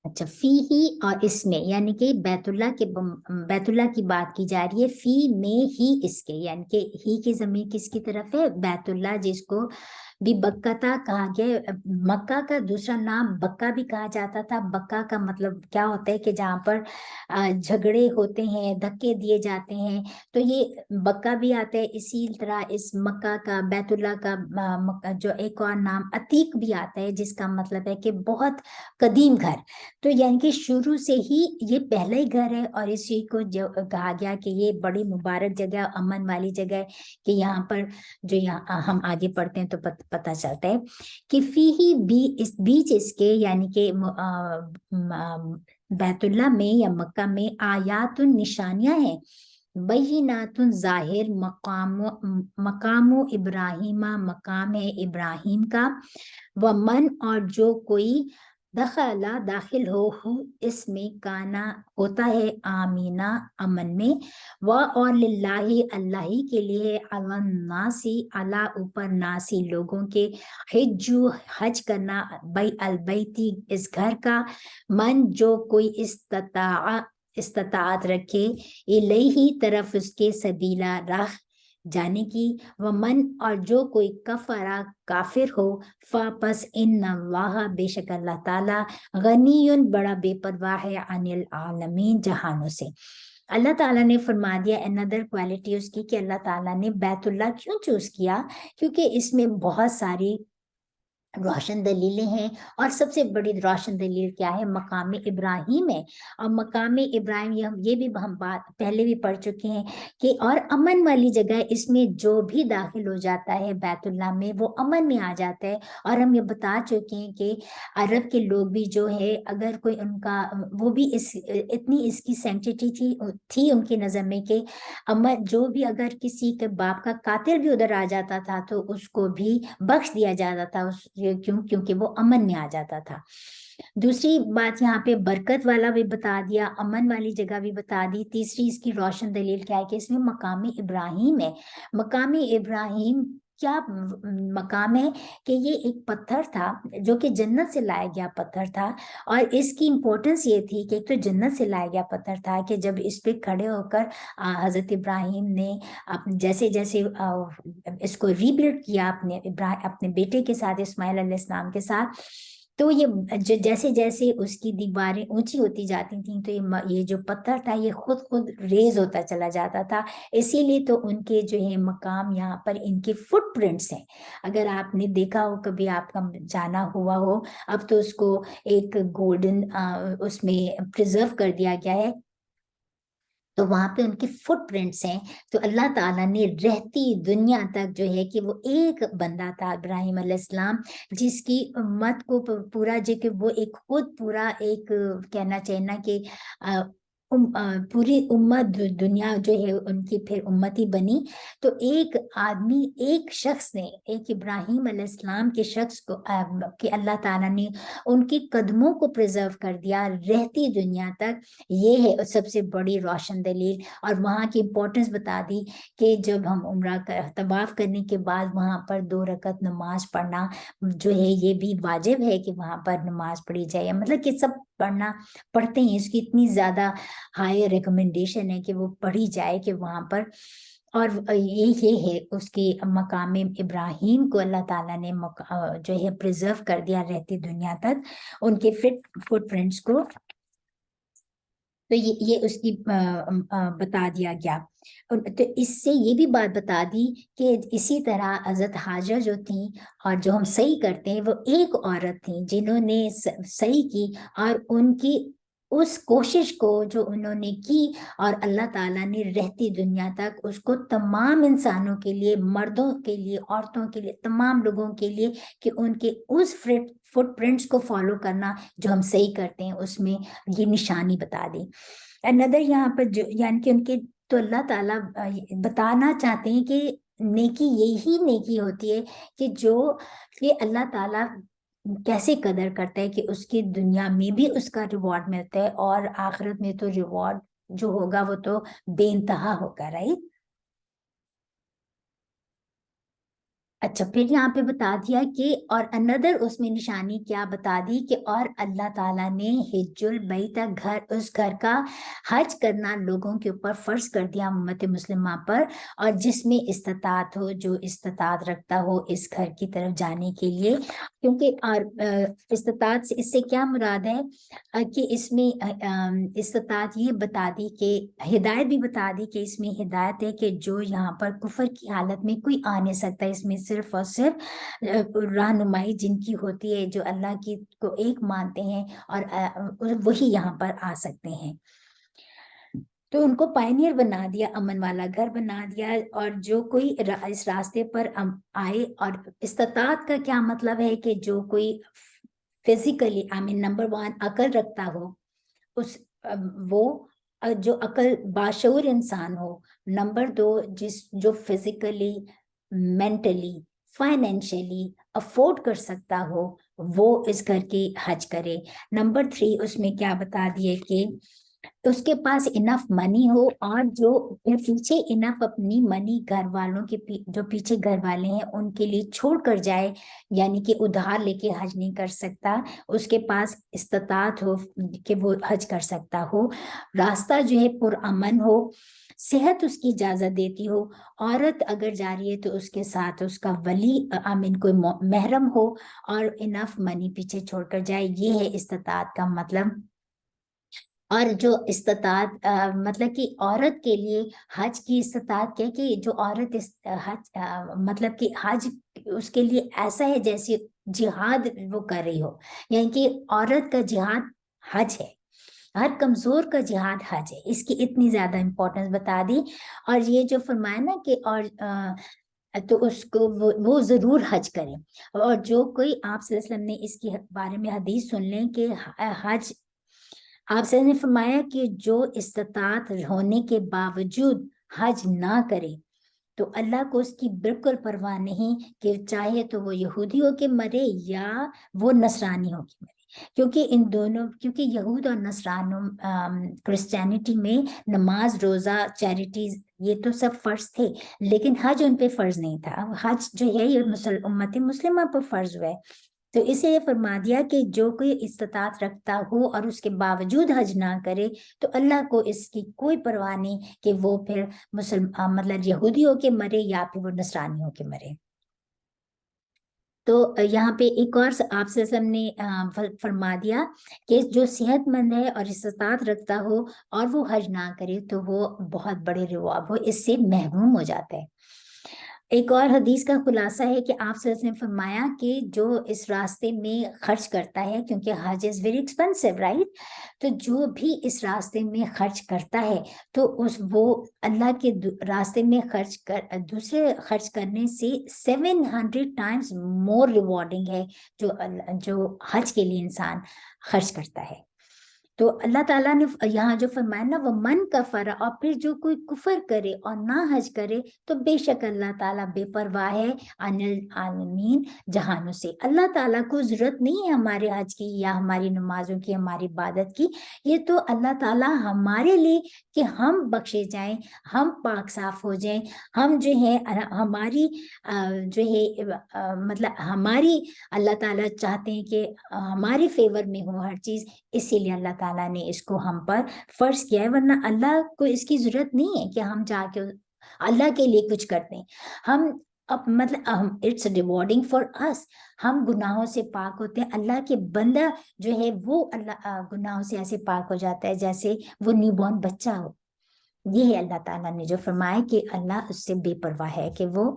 अच्छा, फी ही और इसमें, यानी कि बैतुल्लाह की बात की जा रही है, फी में ही इसके, यानी कि ही की जमीन किसकी तरफ है, बैतुल्लाह, जिसको भी बक्कता कहा गया। मक्का का दूसरा नाम बक्का भी कहा जाता था। बक्का का मतलब क्या होता है कि जहाँ पर झगड़े होते हैं, धक्के दिए जाते हैं, तो ये बक्का भी आता है। इसी तरह इस मक्का का, बैतुल्लाह का जो एक और नाम अतीक भी आता है, जिसका मतलब है कि बहुत कदीम घर। तो यानी कि शुरू से ही ये पहला ही घर है, और इसी को जो कहा गया कि ये बड़ी मुबारक जगह, अमन वाली जगह है, कि यहाँ पर जो यहाँ हम आगे पढ़ते हैं तो पता चलता है कि फी ही भी इस बीच इसके, यानी कि बैतुल्लाह में या मक्का में आयातुन निशानियां हैं, बय्यिनातुन जाहिर, मकामो इब्राहिमा, मकाम है इब्राहिम का, व मन और जो कोई दखला दाखिल हो इसमें, काना होता है आमीना अमन में, व और लिल्लाही अल्लाह ही के लिए, अलन नासी अला ऊपर, नासी लोगों के, हिज्जु हज करना, बई अलबैती इस घर का, मन जो कोई इस्तात रखे, इलैही तरफ उसके, सबीला राह जाने की, व मन और जो कोई कफरा काफिर हो, फापस इन अल्लाह बेशक अल्लाह ताला, गनीयुन बड़ा बेपरवाह है, अनिल आलमीन जहानों से। अल्लाह ताला ने फरमा दिया, अनदर क्वालिटी उसकी, कि अल्लाह ताला ने बैतुल्लाह क्यों चूज किया, क्योंकि इसमें बहुत सारी रोशन दलीलें हैं। और सबसे बड़ी रोशन दलील क्या है, मकाम इब्राहिम है। और मकाम इब्राहिम ये भी हम बात पहले भी पढ़ चुके हैं कि, और अमन वाली जगह, इसमें जो भी दाखिल हो जाता है बैतुल्लाह में वो अमन में आ जाता है। और हम ये बता चुके हैं कि अरब के लोग भी जो है, अगर कोई उनका, वो भी इतनी इसकी सेंसिटिविटी थी उनकी नजर में कि अमन, जो भी अगर किसी के बाप का कातिल भी उधर आ जाता था तो उसको भी बख्श दिया जाता था, क्यों? क्योंकि वो अमन में आ जाता था। दूसरी बात यहाँ पे बरकत वाला भी बता दिया, अमन वाली जगह भी बता दी। तीसरी इसकी रोशन दलील क्या है कि इसमें मकामी इब्राहिम है। मकामी इब्राहिम क्या मकाम है कि ये एक पत्थर था जो कि जन्नत से लाया गया पत्थर था, और इसकी इम्पोर्टेंस ये थी कि एक तो जन्नत से लाया गया पत्थर था कि जब इस पे खड़े होकर हजरत इब्राहिम ने जैसे जैसे इसको रीबिल्ड किया अपने बेटे के साथ, इस्माइल अलैहिस्सलाम के साथ, तो ये जैसे जैसे उसकी दीवारें ऊंची होती जाती थी तो ये जो पत्थर था ये खुद खुद रेज होता चला जाता था। इसीलिए तो उनके जो है मकाम यहाँ पर इनके फुटप्रिंट्स हैं। अगर आपने देखा हो, कभी आपका जाना हुआ हो, अब तो उसको एक गोल्डन उसमें प्रिजर्व कर दिया गया है, तो वहां पे उनके फुटप्रिंट्स हैं। तो अल्लाह ताला ने रहती दुनिया तक जो है कि वो एक बंदा था इब्राहिम अलैहिस्सलाम, जिसकी उम्मत को पूरा जो कि वो एक खुद पूरा एक कहना चाहिए ना कि पूरी उम्मत दुनिया जो है उनकी फिर उम्मती बनी। तो एक आदमी, एक शख्स ने, एक इब्राहिम अलैहिस्सलाम के शख्स को कि अल्लाह ताला ने उनके कदमों को प्रिजर्व कर दिया रहती दुनिया तक। ये है सबसे बड़ी रोशन दलील। और वहाँ की इम्पोर्टेंस बता दी कि जब हम उम्रा तवाफ करने के बाद वहाँ पर 2 रकत नमाज पढ़ना जो है ये भी वाजिब है कि वहाँ पर नमाज पढ़ी जाए, मतलब कि सब पढ़ते हैं, इसकी इतनी ज्यादा हाई रिकमेंडेशन है कि वो पढ़ी जाए कि वहाँ पर। और ये है उसकी मकाम इब्राहिम को अल्लाह ताला ने जो है प्रिजर्व कर दिया रहती दुनिया तक, उनके फुटप्रिंट्स को। तो ये उसकी बता दिया गया। तो इससे ये भी बात बता दी कि इसी तरह हजरत हाजर जो थी, और जो हम सही करते हैं, वो एक औरत थी जिन्होंने सही की, और उनकी उस कोशिश को जो उन्होंने की, और अल्लाह ताला ने रहती दुनिया तक उसको तमाम इंसानों के लिए, मर्दों के लिए, औरतों के लिए, तमाम लोगों के लिए, कि उनके उस फुटप्रिंट्स को फॉलो करना जो हम सही करते हैं उसमें ये निशानी बता दी। अनदर यहाँ पर जो यानी कि उनके, तो अल्लाह ताला बताना चाहते हैं कि नेकी यही नेकी होती है कि जो ये अल्लाह ताला कैसे कदर करता है कि उसकी दुनिया में भी उसका रिवॉर्ड मिलता है, और आखिरत में तो रिवॉर्ड जो होगा वो तो बेइंतहा होगा, राइट। अच्छा, फिर यहाँ पे बता दिया कि और अनदर उसमें निशानी क्या बता दी कि और अल्लाह ताला ने हिज्जुल बैत घर, उस घर का हज करना लोगों के ऊपर फर्ज कर दिया उम्मत मुस्लिमा पर, और जिसमें इस्तात हो, जो इस्तात रखता हो इस घर की तरफ जाने के लिए। क्योंकि और इस्तात से इससे क्या मुराद है कि इसमें इस्तात ये बता दी कि हिदायत भी बता दी कि इसमें हिदायत है कि जो यहाँ पर कुफर की हालत में कोई आ नहीं सकता, इसमें सिर्फ और सिर्फ रहनुमाई जिनकी होती है, जो अल्लाह की को एक मानते हैं, और वही यहाँ पर आ सकते हैं। तो उनको पायनियर बना दिया, अमन वाला घर बना दिया। और जो कोई इस रास्ते पर आए, और इस्तात का क्या मतलब है कि जो कोई फिजिकली, आई मीन नंबर 1 अकल रखता हो, उस वो जो अकल बाशऊर इंसान हो। नंबर 2 जो फिजिकली, मेंटली, फाइनेंशियली अफोर्ड कर सकता हो, वो इस घर की हज करे। नंबर 3 उसमें क्या बता दिए कि उसके पास इनफ मनी हो, और जो फिर पीछे इनफ अपनी मनी घर वालों के जो पीछे घर वाले हैं उनके लिए छोड़ कर जाए, यानी कि उधार लेके हज नहीं कर सकता, उसके पास इस्तात हो कि वो हज कर सकता हो, रास्ता जो है पुरअमन हो, सेहत उसकी इजाजत देती हो, औरत अगर जा रही है तो उसके साथ उसका वली आमीन कोई महरम हो, और इनफ मनी पीछे छोड़कर जाए। ये है इस्तात का मतलब। और जो इस्तात मतलब कि औरत के लिए हज की इस्तात क्या है कि जो औरत हज मतलब कि हज उसके लिए ऐसा है जैसे जिहाद वो कर रही हो, यानी कि औरत का जिहाद हज है, हर कमजोर का जिहाद हज है। इसकी इतनी ज्यादा इंपॉर्टेंस बता दी। और ये जो फरमाया ना कि और तो उसको वो जरूर हज करें। और जो कोई आप सल्लल्लाहु अलैहि वसल्लम ने इसके बारे में हदीस सुन लें कि हज, आप सर ने फरमाया कि जो इस्तात होने के बावजूद हज ना करे تو اللہ کو اس کی بالکل پرواہ نہیں کہ چاہے تو وہ یہودی ہو کے مرے یا وہ نصرانی ہو کے مرے، کیونکہ ان دونوں، کیونکہ یہود اور نصرانوں کرسچینٹی میں نماز، روزہ، چیریٹیز یہ تو سب فرض تھے، لیکن حج ان پہ فرض نہیں تھا. حج جو ہے یہ امت مسلمہ پر فرض ہوا ہے. تو اسے یہ فرما دیا کہ جو کوئی استطاعت رکھتا ہو اور اس کے باوجود حج نہ کرے تو اللہ کو اس کی کوئی پرواہ نہیں کہ وہ پھر مطلب یہودی ہو کے مرے یا پھر وہ نصرانی ہو کے مرے. تو یہاں پہ ایک اور آپ سے ہم نے فرما دیا کہ جو صحت مند ہے اور استطاعت رکھتا ہو اور وہ حج نہ کرے تو وہ بہت بڑے ریوارڈ، وہ اس سے محروم ہو جاتا ہے. ایک اور حدیث کا خلاصہ ہے کہ آپ سے نے فرمایا کہ جو اس راستے میں خرچ کرتا ہے، کیونکہ حج از ویری ایکسپینسو رائٹ، تو جو بھی اس راستے میں خرچ کرتا ہے تو وہ اللہ کے راستے میں دوسرے خرچ کرنے سے 700 ٹائمز مور ریوارڈنگ ہے جو حج کے لیے انسان خرچ کرتا ہے. تو اللہ تعالیٰ نے یہاں جو فرمایا نا وہ من کفر، اور پھر جو کوئی کفر کرے اور نہ حج کرے تو بے شک اللہ تعالیٰ بے پرواہ ہے عن العالمین، جہانوں سے. اللہ تعالیٰ کو ضرورت نہیں ہے ہمارے حج کی یا ہماری نمازوں کی، ہماری عبادت کی. یہ تو اللہ تعالیٰ ہمارے لیے کہ ہم بخشے جائیں، ہم پاک صاف ہو جائیں، ہم جو ہے ہماری جو ہے مطلب ہماری اللہ تعالیٰ چاہتے ہیں کہ ہمارے فیور میں ہو ہر چیز، اسی لیے اللہ تعالیٰ نے اس کو ہم پر فرض کیا ہے. ورنہ اللہ کو اس کی ضرورت نہیں ہے کہ ہم جا کے اللہ کے لیے کچھ کرتے ہیں. ہم مطلب اٹس ریوارڈنگ فار اس، ہم گناہوں سے پاک ہوتے ہیں. اللہ کے بندہ جو ہے وہ اللہ گناہوں سے ایسے پاک ہو جاتا ہے جیسے وہ نیو بورن بچہ ہو. یہ ہے اللہ تعالیٰ نے جو فرمایا کہ اللہ اس سے بے پرواہ ہے کہ وہ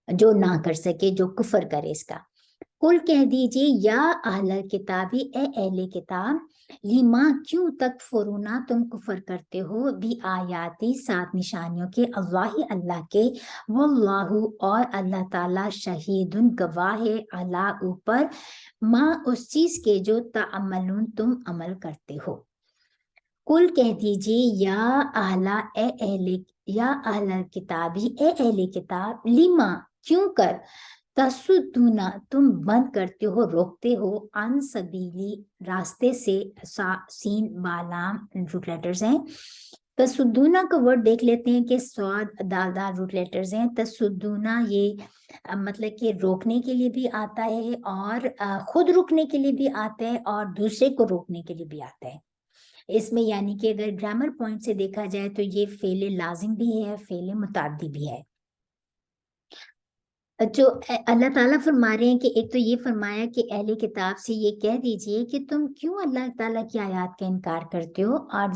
جو نہ کر سکے، جو کفر کرے اس کا. کل کہہ دیجئے یا اہل کتابی، اے اہل کتاب، لیما کیوں تکفرونا تم کفر کرتے ہو، بھی آیاتی سات نشانیوں کے، اللہ کے، واللہ اور اللہ تعالی شہید گواہ ہے، اللہ اوپر، ماں اس چیز کے جو تعملون تم عمل کرتے ہو. کل کہہ دیجئے یا اہل کتابی، اے اہل کتاب، لیما کیوں کر، تصدونا تم بند کرتے ہو، روکتے ہو، عن سبیلی راستے سے، سین بالام روٹ لیٹرز ہیں. تصدونا کا ورڈ دیکھ لیتے ہیں کہ سواد دال روٹ لیٹرز ہیں. تصدونا یہ مطلب کہ روکنے کے لیے بھی آتا ہے اور خود رکنے کے لیے بھی آتا ہے اور دوسرے کو روکنے کے لیے بھی آتا ہے. اس میں یعنی کہ اگر گرامر پوائنٹ سے دیکھا جائے تو یہ فعل لازم بھی ہے، فعل متعدی بھی ہے. جو اللہ تعالیٰ فرما رہے ہیں کہ ایک تو یہ فرمایا کہ اہل کتاب سے یہ کہہ دیجئے کہ تم کیوں اللہ تعالیٰ کی آیات کا انکار کرتے ہو، اور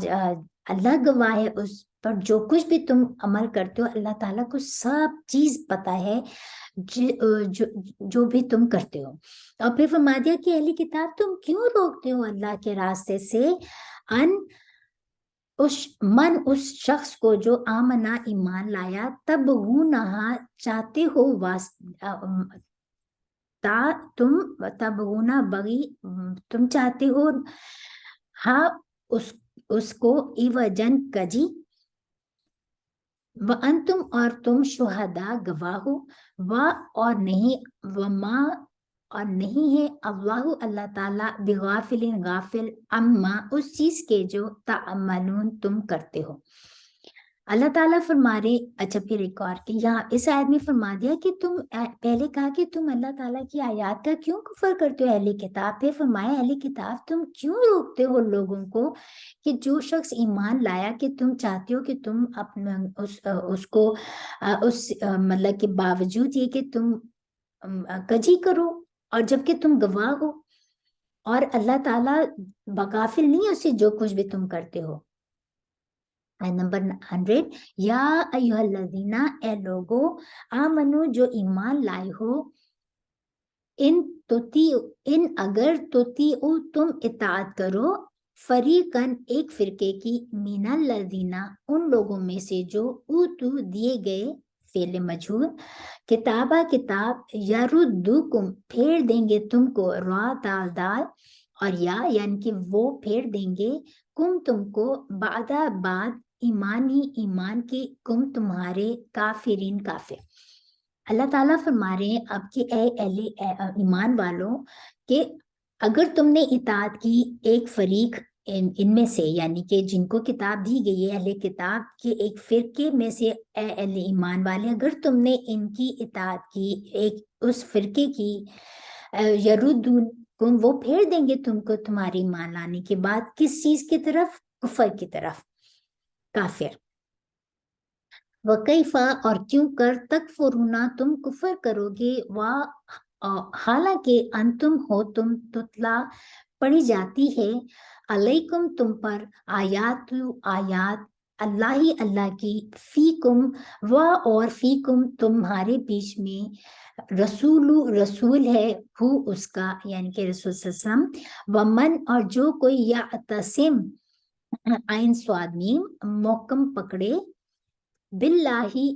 اللہ گواہ ہے اس پر جو کچھ بھی تم عمل کرتے ہو. اللہ تعالیٰ کو سب چیز پتہ ہے جو بھی تم کرتے ہو. اور پھر فرما دیا کہ اہل کتاب تم کیوں روکتے ہو اللہ کے راستے سے، اس شخص کو جو آمنا ایمان لایا، تب نہا چاہتے ہو بغی تم چاہتے ہو ہاں اس کو ایوجن کجی، وانتم اور تم شہداء گواہ ہو، اور نہیں ہے اللہ تعالیٰ بغافل غافل اما اس چیز کے جو تعملون تم کرتے ہو. اللہ تعالیٰ فرما رہے. اچھا پھر ایک اور کہ یہاں اس آیت میں فرما دیا کہ تم پہلے کہا کہ تم اللہ تعالیٰ کی آیات کا کیوں کفر کرتے ہو اہل کتاب، پھر فرمایا اہل کتاب تم کیوں روکتے ہو لوگوں کو کہ جو شخص ایمان لایا، کہ تم چاہتے ہو کہ تم اپنا اس کو مطلب کہ باوجود یہ کہ تم کجی کرو اور جبکہ تم گواہ ہو، اور اللہ تعالیٰ بغافل نہیں ہے اس سے جو کچھ بھی تم کرتے ہو. نمبر 100، یا ایھا الذین، اے لوگو، آمنو جو ایمان لائے ہو، ان اگر تطیعوا تم اطاعت کرو، فریقاً ایک فرقے کی، من الذین ان لوگوں میں سے جو اوتو دیے گئے، فعل مجہول، کتاب یردوکم پھیر دیں گے تم کو، دال اور یا یعنی کہ وہ پھیر دیں گے، تم کو بعد ईमान ही ईमान के कुम तुम्हारे काफिरीन काफिर। अल्लाह ताला फरमा रहे हैं अब कि ईमान वालों कि अगर तुमने इताअत की एक फरीक इनमें से, यानी कि जिनको किताब दी गई है अहले किताब के एक फिरके में से, अहले ईमान वाले, अगर तुमने इनकी इताअत की, एक उस फिरके की, यरुद्दूनकुम, वो फेर देंगे तुमको तुम्हारी ईमान लाने के बाद किस चीज की तरफ? कुफर की तरफ, काफिर। वकैफा, और क्यों कर, तकफुरुना, तुम कुफर करोगे, हालांकि अंतुम हो तुम, तुतला, पढ़ी जाती है, अलैकुम, तुम पर, आयात अल्लाह ही, अल्लाह की, फीकुम, और फीकुम, तुम्हारे बीच में, रसूल है, हु उसका, यानी कि रसूल सल्लल्लाहु अलैहि वसल्लम, वमन, और जो कोई, या तसिम, आइन स्वाद मीम, मोकम पकड़े, बिल्लाही,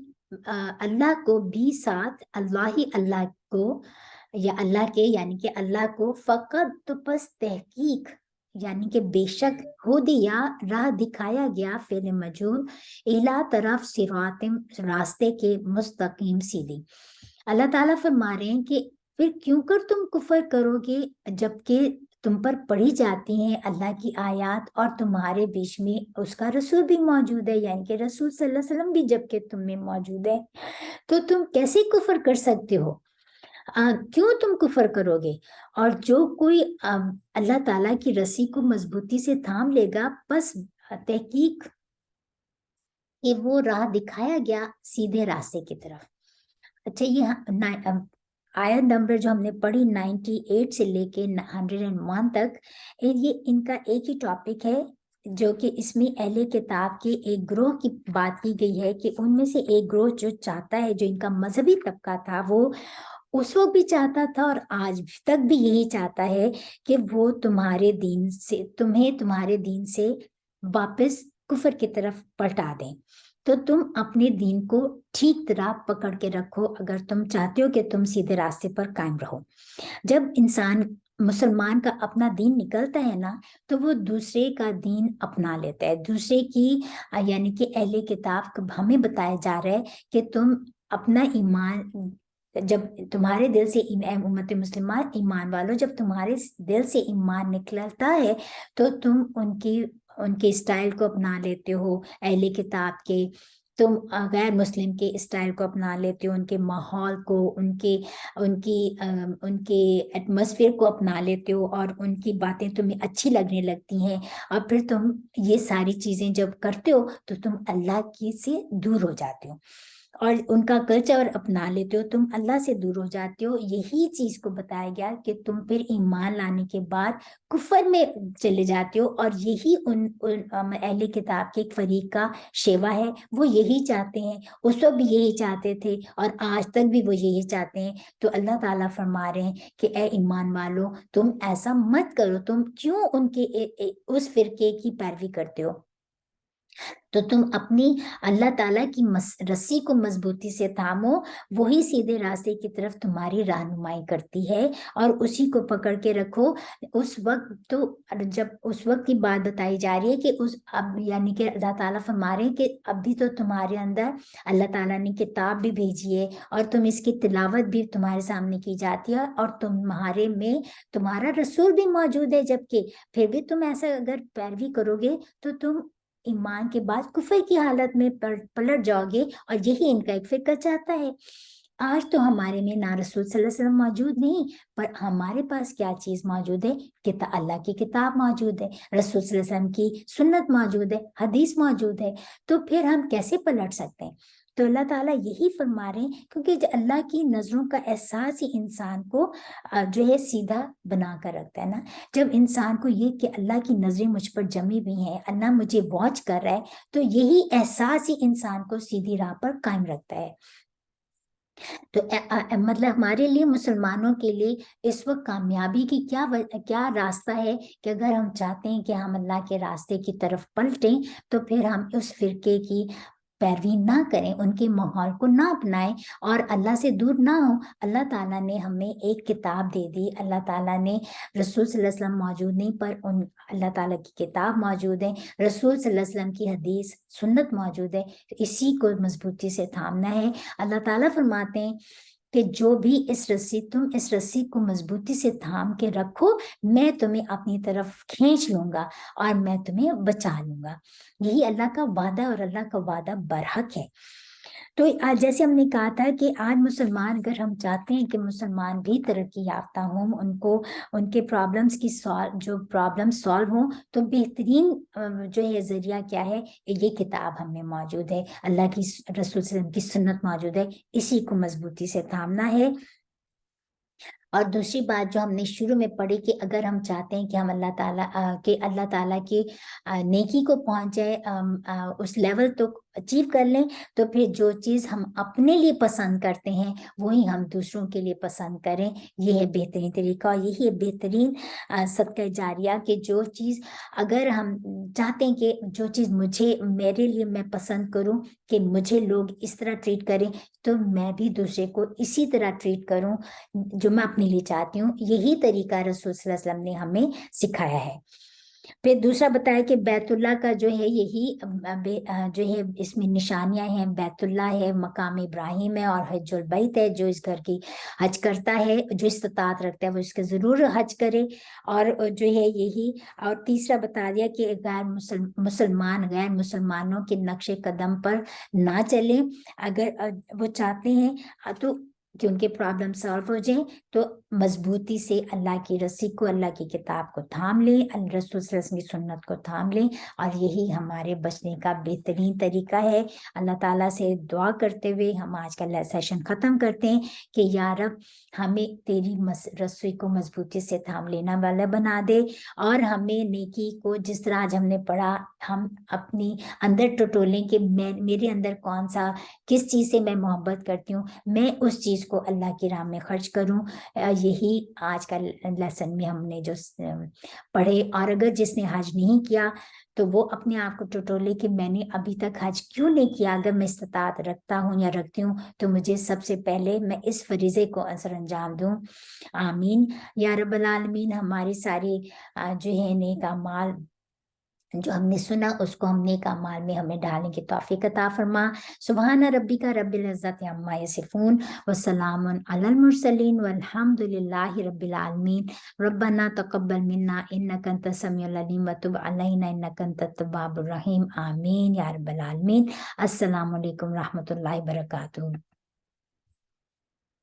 अल्लाह को, भी साथ, अल्लाह ही, अल्लाह को, या अल्लाह के, यानी कि अल्लाह को, फकत, तो बस तहकीक, यानी कि बेशक, हो दिया, राह दिखाया गया, फेल मजूर, इला तरफ, सिरातिम, रास्ते के, मुस्तकीम, सीधी। अल्लाह ताला फरमा रहे हैं कि फिर क्यों कर तुम कुफर करोगे जबकि तुम पर पढ़ी जाती हैं अल्लाह की आयत और तुम्हारे बीच में उसका रसूल भी मौजूद है, यानी कि रसूल सल्लल्लाहु अलैहि वसल्लम भी जबकि तुम में मौजूद है, तो तुम कैसे कुफर कर सकते हो? क्यों तुम कुफर करोगे? और जो कोई अल्लाह ताला की रस्सी को मजबूती से थाम लेगा, बस तहकीक कि वो राह दिखाया गया सीधे रास्ते की तरफ। अच्छा, ये आयत नंबर जो हमने पढ़ी 98 से लेके 101 तक, ये इनका एक ही टॉपिक है, जो कि इसमें अहले किताब के एक ग्रोह की बात की गई है कि उनमें से एक ग्रोह जो चाहता है, जो इनका मजहबी तबका था, वो उस वक्त भी चाहता था और आज तक भी यही चाहता है कि वो तुम्हें तुम्हारे दीन से वापस कुफर की तरफ पलटा दें। तो तुम अपने दीन को ठीक तरह पकड़ के रखो अगर तुम चाहते हो कि तुम सीधे रास्ते पर कायम रहो। जब इंसान, मुसलमान का अपना दीन निकलता है ना, तो वो दूसरे का दीन अपना लेता है, दूसरे की, यानी कि अहले किताब को हमें बताया जा रहा है कि तुम अपना ईमान, जब तुम्हारे दिल से उम्मत मुस्लिमा, ईमान वालों, जब तुम्हारे दिल से ईमान निकलता है तो तुम उनके स्टाइल को अपना लेते हो, अहले किताब के, तुम गैर मुस्लिम के स्टाइल को अपना लेते हो, उनके माहौल को, उनके एटमॉस्फेयर को अपना लेते हो और उनकी बातें तुम्हें अच्छी लगने लगती हैं, और फिर तुम ये सारी चीजें जब करते हो तो तुम अल्लाह की से दूर हो जाते हो और उनका कल्चर अपना लेते हो, तुम अल्लाह से दूर हो जाते हो। यही चीज को बताया गया कि तुम फिर ईमान लाने के बाद कुफर में चले जाते हो, और यही उन अहले किताब के एक फरीक का शेवा है। वो यही चाहते हैं, उस वक्त भी यही चाहते थे और आज तक भी वो यही चाहते हैं। तो अल्लाह ताला फरमा रहे हैं कि ए ईमान वालों, तुम ऐसा मत करो। तुम क्यों उस फिरके की पैरवी करते हो? तो तुम अपनी अल्लाह ताला की रस्सी को मजबूती से थामो, वही सीधे रास्ते की तरफ तुम्हारी रहनुमाई करती है और उसी को पकड़ के रखो। उस वक्त तो, जब उस वक्त की बात बताई जा रही है कि अब, यानी कि अल्लाह ताला फरमा रहे हैं कि अभी तो तुम्हारे अंदर अल्लाह ताला ने किताब भी भेजी है और तुम इसकी तिलावत भी तुम्हारे सामने की जाती है और तुम्हारे में तुम्हारा रसूल भी मौजूद है, जबकि फिर भी तुम ऐसा अगर पैरवी करोगे तो तुम ईमान के बाद कुफर की हालत में पलट जाओगे, और यही इनका एक फिक्र चाहता है। आज तो हमारे में ना रसूल सल्लल्लाहु अलैहि वसल्लम मौजूद नहीं, पर हमारे पास क्या चीज मौजूद है? अल्लाह की किताब मौजूद है, रसूल सल्लल्लाहु अलैहि वसल्लम की सुन्नत मौजूद है, हदीस मौजूद है। तो फिर हम कैसे पलट सकते हैं? तो अल्लाह ताला यही फरमा रहे हैं, क्योंकि अल्लाह की नजरों का एहसास ही इंसान को जो है सीधा बना कर रखता है ना। जब इंसान को ये कि अल्लाह की नजरें मुझ पर जमी हुई हैं, अल्लाह मुझे वॉच कर रहा है, तो यही एहसास ही इंसान को सीधी राह पर कायम रखता है। तो मतलब हमारे लिए, मुसलमानों के लिए इस वक्त कामयाबी की क्या रास्ता है कि अगर हम चाहते हैं कि हम अल्लाह के रास्ते की तरफ पलटें, तो फिर हम उस फिरके की पैरवी ना करें, उनके माहौल को ना अपनाएं और अल्लाह से दूर ना हो। अल्लाह ताला ने हमें एक किताब दे दी, अल्लाह ताला ने रसूल सल्लल्लाहु अलैहि वसल्लम मौजूद नहीं पर उन अल्लाह ताला की किताब मौजूद है, रसूल सल्लल्लाहु अलैहि वसल्लम की हदीस सुन्नत मौजूद है, तो इसी को मजबूती से थामना है। अल्लाह ताला फरमाते हैं कि जो भी तुम इस रस्सी को मजबूती से थाम के रखो, मैं तुम्हें अपनी तरफ खींच लूंगा और मैं तुम्हें बचा लूंगा। यही अल्लाह का वादा और अल्लाह का वादा बरहक है। तो आज जैसे हमने कहा था कि आज मुसलमान, अगर हम चाहते हैं कि मुसलमान भी तरक्की याफ्ता हों, उनको उनके प्रॉब्लम्स की जो प्रॉब्लम सॉल्व हों, तो बेहतरीन जो है जरिया क्या है, ये किताब हमें मौजूद है, अल्लाह की रसूल सल्लल्लाहु अलैहि वसल्लम की सुन्नत मौजूद है, इसी को मजबूती से थामना है। और दूसरी बात जो हमने शुरू में पढ़ी कि अगर हम चाहते हैं कि हम अल्लाह ताला की नेकी को पहुंच जाए, उस लेवल तो अचीव कर लें, तो फिर जो चीज़ हम अपने लिए पसंद करते हैं वही हम दूसरों के लिए पसंद करें। ये है बेहतरीन तरीका और यही है बेहतरीन सदका जारिया कि जो चीज़ अगर हम चाहते हैं कि जो चीज़ मेरे लिए मैं पसंद करूं कि मुझे लोग इस तरह ट्रीट करें, तो मैं भी दूसरे को इसी तरह ट्रीट करूं जो मैं अपने लिए चाहती हूँ। यही तरीका रसूल सल्लल्लाहु अलैहि वसल्लम ने हमें सिखाया है। फिर दूसरा बताया कि बैतुल्लाह का जो है यही जो है इसमें निशानियां हैं, बैतुल्लाह है, मकाम इब्राहिम है और हज्जुल बैत है। जो इस घर की हज करता है, जो इस्तात रखता है, वो इसके जरूर हज करे। और जो है यही, और तीसरा बता दिया कि गैर मुसलमानों के नक्शे कदम पर ना चले। अगर वो चाहते हैं तो कि उनके प्रॉब्लम सॉल्व हो जाए, तो मजबूती से अल्लाह की रस्सी को, अल्लाह की किताब को थाम लें, रसूल सल्लल्लाहु अलैहि वसल्लम की सुन्नत को थाम लें, और यही हमारे बचने का बेहतरीन तरीका है। अल्लाह ताला से दुआ करते हुए हम आज का सेशन ख़त्म करते हैं कि या रब हमें तेरी रस्सी को मजबूती से थाम लेना वाला बना दे, और हमें नेकी को जिस तरह आज हमने पढ़ा, हम अपनी अंदर टटोलें कि मेरे अंदर कौन सा, किस चीज़ से मैं मोहब्बत करती हूँ, मैं उस चीज़ को अल्लाह की राह में खर्च करूं। यही आज का लेसन में हमने जो पढ़े। और अगर जिसने हज नहीं किया तो वो अपने आप को टटोले कि मैंने अभी तक हज क्यों नहीं किया। अगर मैं इस्तात रखता हूँ या रखती हूँ तो मुझे सबसे पहले मैं इस फरीजे को असर अंजाम दूं। आमीन या रब्बल आलमीन। हमारी सारी जो है नेक अमाल जो हमने सुना उसको हम नेक अमाल में हमें डालने की तौफीक अता फरमा। सुभान रब्बिका रब्बिल इज्जति अम्मा यसिफून व सलामुन अलल मुरसलीन वल्हम्दुलिल्लाहि रब्बिल आलमीन। रब्बना तक़ब्बल मिन्ना इन्नका अंतस समीउल अलीम व तुब अलैना इन्नका अंतत तव्वाबुर रहीम। आमीन या रब्बल आलमीन। अस्सलामु अलैकुम रहमतुल्लाहि व बरकातुहू।